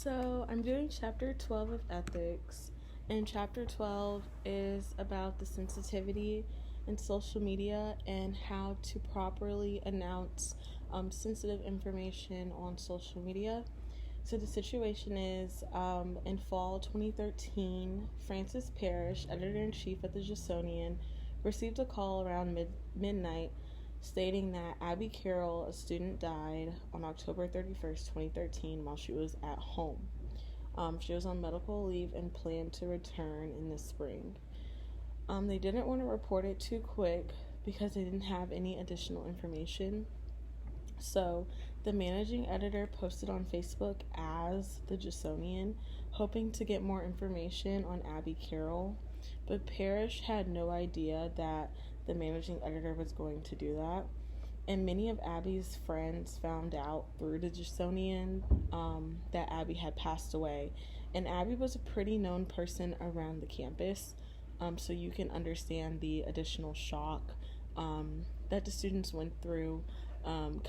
So, I'm doing chapter 12 of ethics, and chapter 12 is about the sensitivity in social media and how to properly announce sensitive information on social media. So, the situation is in fall 2013, Frances Parrish, editor in chief at the Jasonian, received a call around midnight stating that Abby Carroll, a student, died on October 31st, 2013, while she was at home. She was on medical leave and planned to return in the spring. They didn't want to report it too quick because they didn't have any additional information. So the managing editor posted on Facebook as the Jasonian, hoping to get more information on Abby Carroll, but Parrish had no idea that the managing editor was going to do that. And many of Abby's friends found out through the Jasonian that Abby had passed away. And Abby was a pretty known person around the campus, so you can understand the additional shock that the students went through.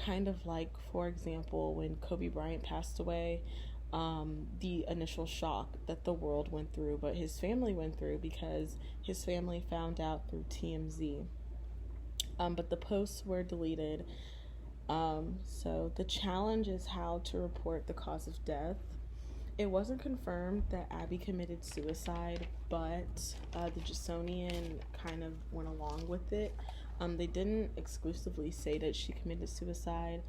Kind of like, for example, when Kobe Bryant passed away, the initial shock that the world went through, but his family went through because his family found out through TMZ. But the posts were deleted. So the challenge is how to report the cause of death. It wasn't confirmed that Abby committed suicide, but the Jasonian kind of went along with it. They didn't exclusively say that she committed suicide,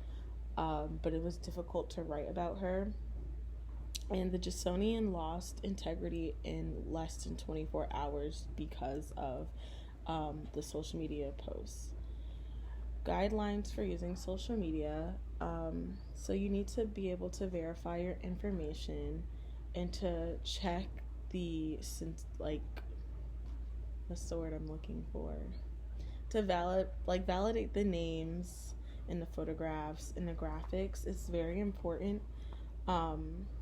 but it was difficult to write about her. And the Jasonian lost integrity in less than 24 hours because of the social media posts. Guidelines for using social media. So you need to be able to verify your information and to check what's the word I'm looking for? To validate the names and the photographs and the graphics is very important.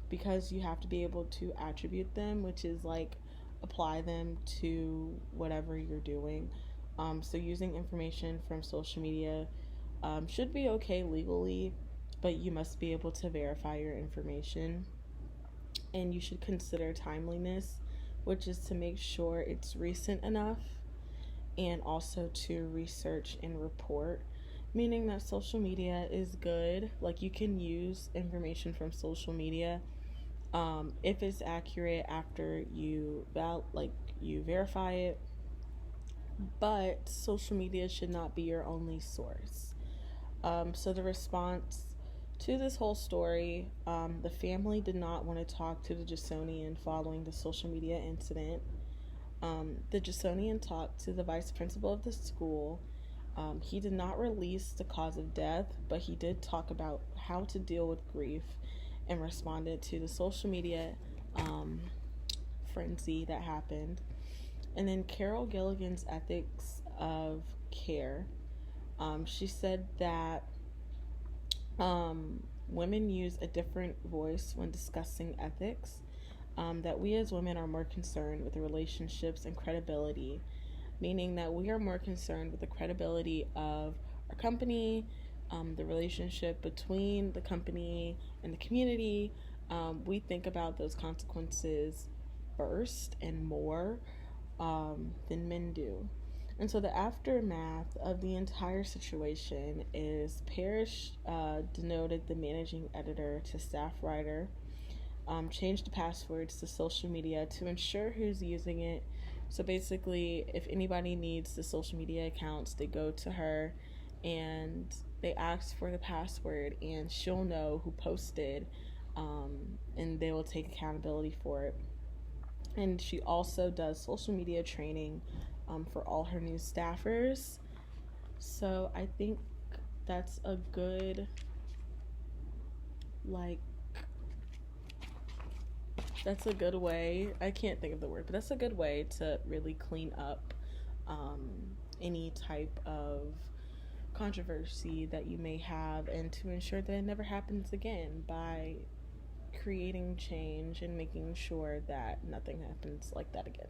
Because you have to be able to attribute them, which is apply them to whatever you're doing. So using information from social media should be okay legally, but you must be able to verify your information. And you should consider timeliness, which is to make sure it's recent enough, and also to research and report, meaning that social media is good. You can use information from social media if it's accurate after you verify it, but social media should not be your only source. So the response to this whole story, the family did not want to talk to the Jasonian following the social media incident. The Jasonian talked to the vice principal of the school. He did not release the cause of death, but he did talk about how to deal with grief and responded to the social media frenzy that happened. And then Carol Gilligan's ethics of care. She said that women use a different voice when discussing ethics, that we as women are more concerned with the relationships and credibility, meaning that we are more concerned with the credibility of our company, the relationship between the company and the community. We think about those consequences first and more than men do. And so the aftermath of the entire situation is Parrish denoted the managing editor to staff writer, changed the passwords to social media to ensure who's using it. So basically, if anybody needs the social media accounts, they go to her and they ask for the password, and she'll know who posted, and they will take accountability for it. And she also does social media training for all her new staffers. So I think that's a good, that's a good way. I can't think of the word, but that's a good way to really clean up any type of controversy that you may have, and to ensure that it never happens again by creating change and making sure that nothing happens like that again.